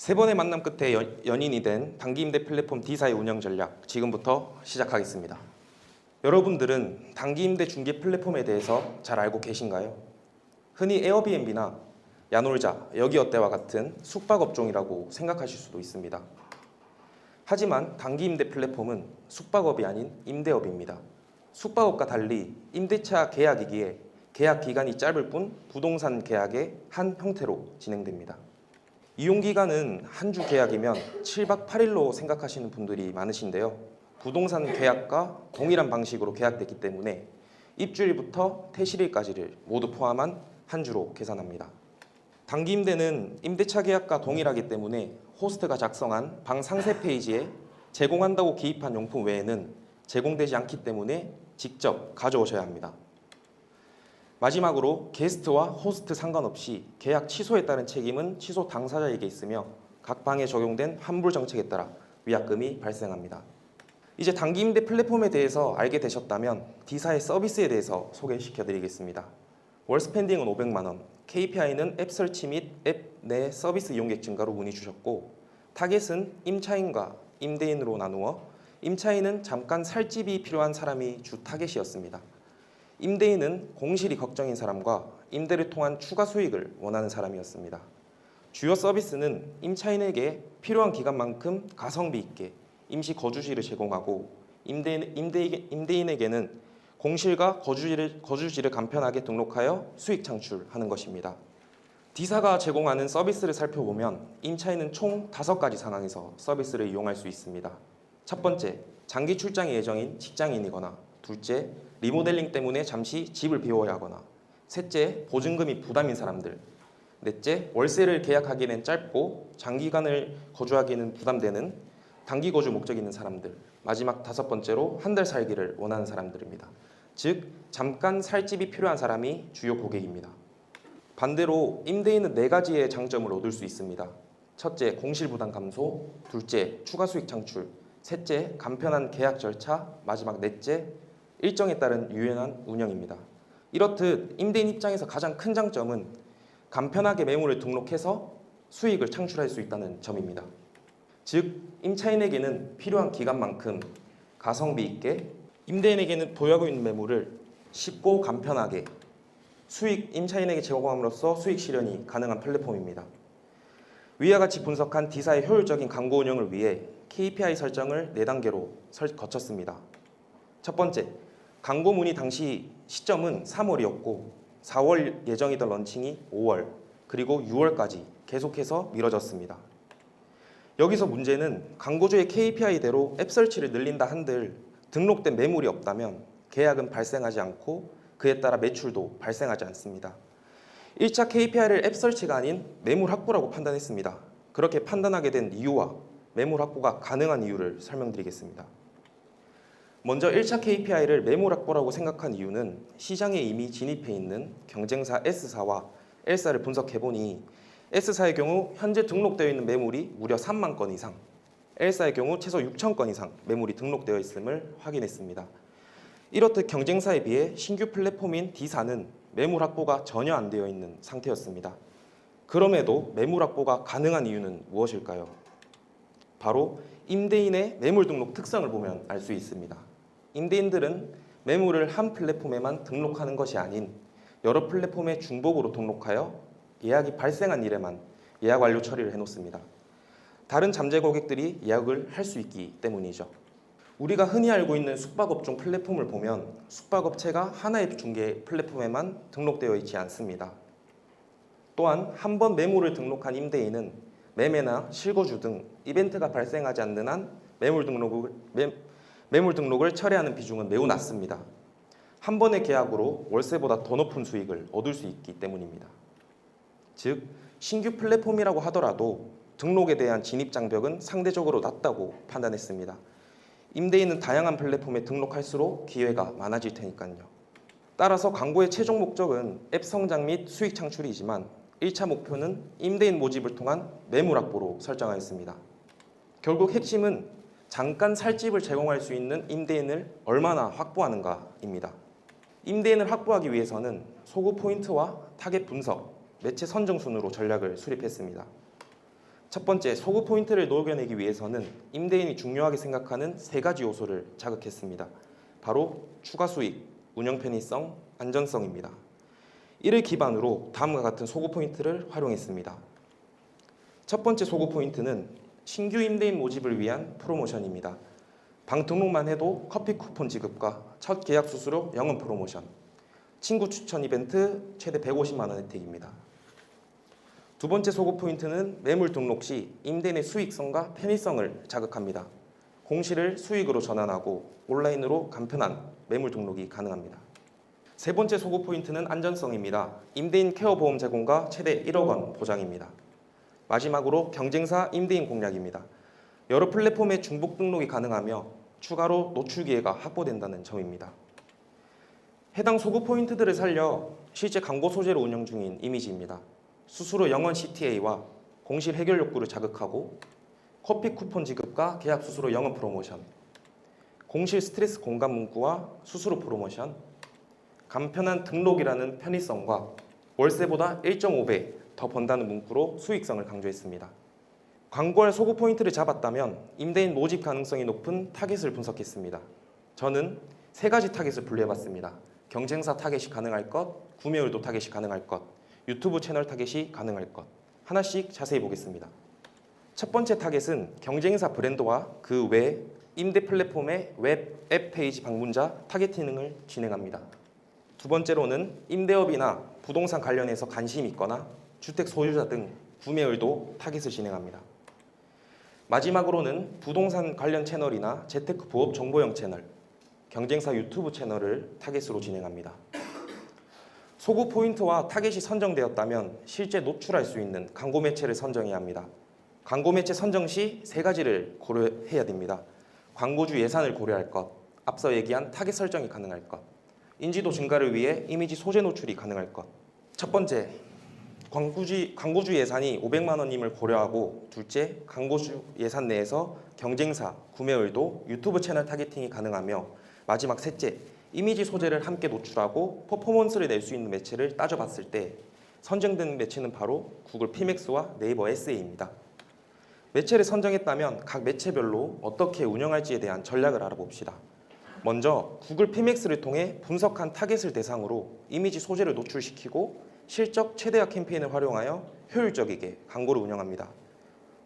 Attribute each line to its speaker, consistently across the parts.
Speaker 1: 세 번의 만남 끝에 연인이 된 단기임대 플랫폼 D사의 운영 전략 지금부터 시작하겠습니다. 여러분들은 단기임대 중개 플랫폼에 대해서 잘 알고 계신가요? 흔히 에어비앤비나 야놀자, 여기어때와 같은 숙박업종이라고 생각하실 수도 있습니다. 하지만 단기임대 플랫폼은 숙박업이 아닌 임대업입니다. 숙박업과 달리 임대차 계약이기에 계약 기간이 짧을 뿐 부동산 계약의 한 형태로 진행됩니다. 이용기간은 한 주 계약이면 7박 8일로 생각하시는 분들이 많으신데요. 부동산 계약과 동일한 방식으로 계약됐기 때문에 입주일부터 퇴실일까지를 모두 포함한 한 주로 계산합니다. 단기임대는 임대차 계약과 동일하기 때문에 호스트가 작성한 방 상세 페이지에 제공한다고 기입한 용품 외에는 제공되지 않기 때문에 직접 가져오셔야 합니다. 마지막으로 게스트와 호스트 상관없이 계약 취소에 따른 책임은 취소 당사자에게 있으며 각 방에 적용된 환불 정책에 따라 위약금이 발생합니다. 이제 단기임대 플랫폼에 대해서 알게 되셨다면 D사의 서비스에 대해서 소개시켜 드리겠습니다. 월 스pen딩은 500만 원, KPI는 앱 설치 및 앱 내 서비스 이용객 증가로 문의 주셨고, 타겟은 임차인과 임대인으로 나누어 임차인은 잠깐 살 집이 필요한 사람이 주 타겟이었습니다. 임대인은 공실이 걱정인 사람과 임대를 통한 추가 수익을 원하는 사람이었습니다. 주요 서비스는 임차인에게 필요한 기간만큼 가성비 있게 임시 거주지를 제공하고 임대인에게는 공실과 거주지를 간편하게 등록하여 수익 창출하는 것입니다. D사가 제공하는 서비스를 살펴보면 임차인은 총 5가지 상황에서 서비스를 이용할 수 있습니다. 첫 번째, 장기 출장이 예정인 직장인이거나, 둘째, 리모델링 때문에 잠시 집을 비워야 하거나, 셋째, 보증금이 부담인 사람들, 넷째, 월세를 계약하기에는 짧고 장기간을 거주하기에는 부담되는 단기 거주 목적이 있는 사람들, 마지막 5번째로 한 달 살기를 원하는 사람들입니다. 즉, 잠깐 살 집이 필요한 사람이 주요 고객입니다. 반대로 임대인은 4가지의 장점을 얻을 수 있습니다. 첫째, 공실 부담 감소, 둘째, 추가 수익 창출, 셋째, 간편한 계약 절차, 마지막 넷째, 일정에 따른 유연한 운영입니다. 이렇듯 임대인 입장에서 가장 큰 장점은 간편하게 매물을 등록해서 수익을 창출할 수 있다는 점입니다. 즉, 임차인에게는 필요한 기간만큼 가성비 있게, 임대인에게는 보유하고 있는 매물을 쉽고 간편하게 임차인에게 제공함으로써 수익 실현이 가능한 플랫폼입니다. 위와 같이 분석한 D사의 효율적인 광고 운영을 위해 KPI 설정을 4단계로 거쳤습니다. 첫 번째, 광고 문의 당시 시점은 3월이었고 4월 예정이던 런칭이 5월, 그리고 6월까지 계속해서 미뤄졌습니다. 여기서 문제는 광고주의 KPI대로 앱 설치를 늘린다 한들 등록된 매물이 없다면 계약은 발생하지 않고 그에 따라 매출도 발생하지 않습니다. 1차 KPI를 앱 설치가 아닌 매물 확보라고 판단했습니다. 그렇게 판단하게 된 이유와 매물 확보가 가능한 이유를 설명드리겠습니다. 먼저 1차 KPI를 매물 확보라고 생각한 이유는 시장에 이미 진입해 있는 경쟁사 S사와 L사를 분석해보니 S사의 경우 현재 등록되어 있는 매물이 무려 3만 건 이상, L사의 경우 최소 6천 건 이상 매물이 등록되어 있음을 확인했습니다. 이렇듯 경쟁사에 비해 신규 플랫폼인 D사는 매물 확보가 전혀 안 되어 있는 상태였습니다. 그럼에도 매물 확보가 가능한 이유는 무엇일까요? 바로 임대인의 매물 등록 특성을 보면 알 수 있습니다. 임대인들은 매물을 한 플랫폼에만 등록하는 것이 아닌 여러 플랫폼에 중복으로 등록하여 예약이 발생한 일에만 예약 완료 처리를 해놓습니다. 다른 잠재 고객들이 예약을 할 수 있기 때문이죠. 우리가 흔히 알고 있는 숙박업종 플랫폼을 보면 숙박업체가 하나의 중개 플랫폼에만 등록되어 있지 않습니다. 또한 한 번 매물을 등록한 임대인은 매매나 실거주 등 이벤트가 발생하지 않는 한 매물 등록을 철회하는 비중은 매우 낮습니다. 한 번의 계약으로 월세보다 더 높은 수익을 얻을 수 있기 때문입니다. 즉, 신규 플랫폼이라고 하더라도 등록에 대한 진입 장벽은 상대적으로 낮다고 판단했습니다. 임대인은 다양한 플랫폼에 등록할수록 기회가 많아질 테니까요. 따라서 광고의 최종 목적은 앱 성장 및 수익 창출이지만 1차 목표는 임대인 모집을 통한 매물 확보로 설정하였습니다. 결국 핵심은 잠깐 살 집을 제공할 수 있는 임대인을 얼마나 확보하는가입니다. 임대인을 확보하기 위해서는 소구 포인트와 타겟 분석, 매체 선정 순으로 전략을 수립했습니다. 첫 번째, 소구 포인트를 녹여내기 위해서는 임대인이 중요하게 생각하는 세 가지 요소를 자극했습니다. 바로 추가 수익, 운영 편의성, 안전성입니다. 이를 기반으로 다음과 같은 소구 포인트를 활용했습니다. 첫 번째 소구 포인트는 신규 임대인 모집을 위한 프로모션입니다. 방 등록만 해도 커피 쿠폰 지급과 첫 계약 수수료 영업 프로모션, 친구 추천 이벤트 최대 150만 원 혜택입니다. 두 번째 소구 포인트는 매물 등록 시 임대인의 수익성과 편의성을 자극합니다. 공시를 수익으로 전환하고 온라인으로 간편한 매물 등록이 가능합니다. 세 번째 소구 포인트는 안전성입니다. 임대인 케어 보험 제공과 최대 1억 원 보장입니다. 마지막으로 경쟁사 임대인 공략입니다. 여러 플랫폼의 중복 등록이 가능하며 추가로 노출 기회가 확보된다는 점입니다. 해당 소구 포인트들을 살려 실제 광고 소재로 운영 중인 이미지입니다. 수수료 0원 CTA와 공실 해결 욕구를 자극하고 커피 쿠폰 지급과 계약 수수료 0원 프로모션, 공실 스트레스 공감 문구와 수수료 프로모션, 간편한 등록이라는 편의성과 월세보다 1.5배 더 번다는 문구로 수익성을 강조했습니다. 광고할 소구 포인트를 잡았다면 임대인 모집 가능성이 높은 타겟을 분석했습니다. 저는 세 가지 타겟을 분류해봤습니다. 경쟁사 타겟이 가능할 것, 구매율도 타겟이 가능할 것, 유튜브 채널 타겟이 가능할 것. 하나씩 자세히 보겠습니다. 첫 번째 타겟은 경쟁사 브랜드와 그 외 임대 플랫폼의 웹, 앱 페이지 방문자 타겟팅을 진행합니다. 두 번째로는 임대업이나 부동산 관련해서 관심이 있거나 주택 소유자 등 구매율도 타겟을 진행합니다. 마지막으로는 부동산 관련 채널이나 재테크 부업 정보형 채널, 경쟁사 유튜브 채널을 타겟으로 진행합니다. 소구 포인트와 타겟이 선정되었다면 실제 노출할 수 있는 광고 매체를 선정해야 합니다. 광고 매체 선정 시 세 가지를 고려해야 됩니다. 광고주 예산을 고려할 것, 앞서 얘기한 타겟 설정이 가능할 것, 인지도 증가를 위해 이미지 소재 노출이 가능할 것. 첫 번째, 광고주 예산이 500만 원임을 고려하고, 둘째, 광고주 예산 내에서 경쟁사, 구매율도 유튜브 채널 타겟팅이 가능하며, 마지막 셋째, 이미지 소재를 함께 노출하고 퍼포먼스를 낼 수 있는 매체를 따져봤을 때 선정된 매체는 바로 구글 PMax와 네이버 SA입니다. 매체를 선정했다면 각 매체별로 어떻게 운영할지에 대한 전략을 알아봅시다. 먼저 구글 PMax를 통해 분석한 타겟을 대상으로 이미지 소재를 노출시키고 실적 최대화 캠페인을 활용하여 효율적이게 광고를 운영합니다.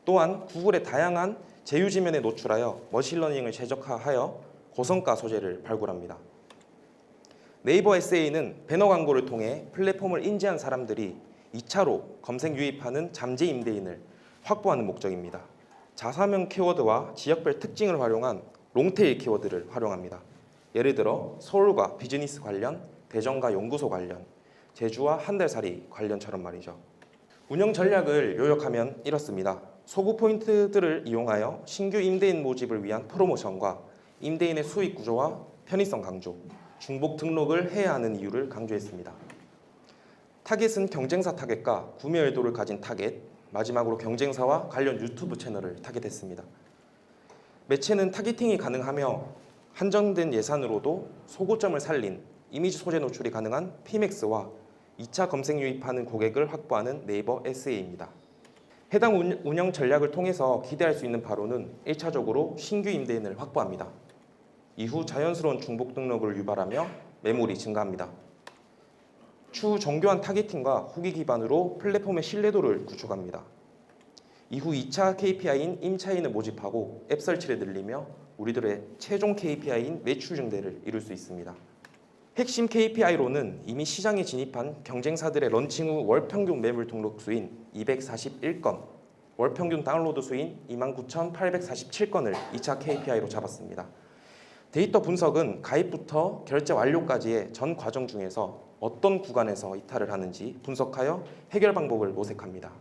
Speaker 1: 또한 구글의 다양한 제휴지면에 노출하여 머신러닝을 최적화하여 고성가 소재를 발굴합니다. 네이버 SA는 배너 광고를 통해 플랫폼을 인지한 사람들이 2차로 검색 유입하는 잠재 임대인을 확보하는 목적입니다. 자사명 키워드와 지역별 특징을 활용한 롱테일 키워드를 활용합니다. 예를 들어 서울과 비즈니스 관련, 대전과 연구소 관련, 제주와 한 달 살이 관련처럼 말이죠. 운영 전략을 요약하면 이렇습니다. 소구 포인트들을 이용하여 신규 임대인 모집을 위한 프로모션과 임대인의 수익 구조와 편의성 강조, 중복 등록을 해야 하는 이유를 강조했습니다. 타겟은 경쟁사 타겟과 구매 의도를 가진 타겟, 마지막으로 경쟁사와 관련 유튜브 채널을 타겟했습니다. 매체는 타겟팅이 가능하며 한정된 예산으로도 소고점을 살린 이미지 소재 노출이 가능한 PMax와 2차 검색 유입하는 고객을 확보하는 네이버 SA입니다. 해당 운영 전략을 통해서 기대할 수 있는 바로는 1차적으로 신규 임대인을 확보합니다. 이후 자연스러운 중복 등록을 유발하며 매물이 증가합니다. 추후 정교한 타겟팅과 후기 기반으로 플랫폼의 신뢰도를 구축합니다. 이후 2차 KPI인 임차인을 모집하고 앱 설치를 늘리며 우리들의 최종 KPI인 매출 증대를 이룰 수 있습니다. 핵심 KPI로는 이미 시장에 진입한 경쟁사들의 런칭 후 월평균 매물 등록 수인 241건, 월평균 다운로드 수인 29,847건을 2차 KPI로 잡았습니다. 데이터 분석은 가입부터 결제 완료까지의 전 과정 중에서 어떤 구간에서 이탈을 하는지 분석하여 해결 방법을 모색합니다.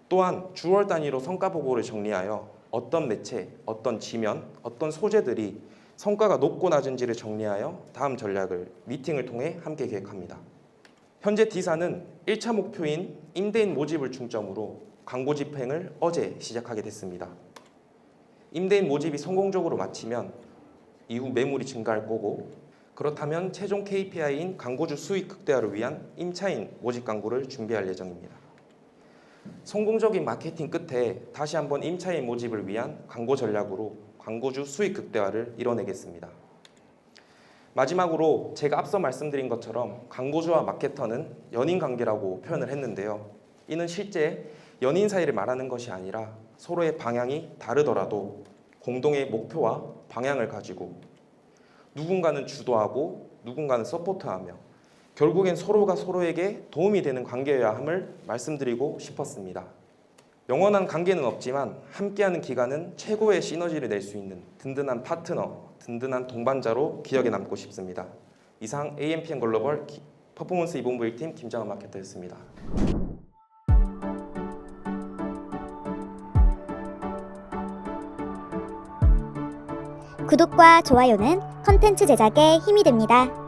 Speaker 1: 또한 주월 단위로 성과 보고를 정리하여 어떤 매체, 어떤 지면, 어떤 소재들이 성과가 높고 낮은지를 정리하여 다음 전략을 미팅을 통해 함께 계획합니다. 현재 D사는 1차 목표인 임대인 모집을 중점으로 광고 집행을 어제 시작하게 됐습니다. 임대인 모집이 성공적으로 마치면 이후 매물이 증가할 거고, 그렇다면 최종 KPI인 광고주 수익 극대화를 위한 임차인 모집 광고를 준비할 예정입니다. 성공적인 마케팅 끝에 다시 한번 임차인 모집을 위한 광고 전략으로 광고주 수익 극대화를 이뤄내겠습니다. 마지막으로 제가 앞서 말씀드린 것처럼 광고주와 마케터는 연인 관계라고 표현을 했는데요. 이는 실제 연인 사이를 말하는 것이 아니라 서로의 방향이 다르더라도 공동의 목표와 방향을 가지고 누군가는 주도하고 누군가는 서포트하며 결국엔 서로가 서로에게 도움이 되는 관계여야 함을 말씀드리고 싶었습니다. 영원한 관계는 없지만 함께하는 기간은 최고의 시너지를 낼 수 있는 든든한 파트너, 든든한 동반자로 기억에 남고 싶습니다. 이상 AMPM 글로벌 퍼포먼스 2본부 1팀 김장원 마케터였습니다.
Speaker 2: 구독과 좋아요는 컨텐츠 제작에 힘이 됩니다.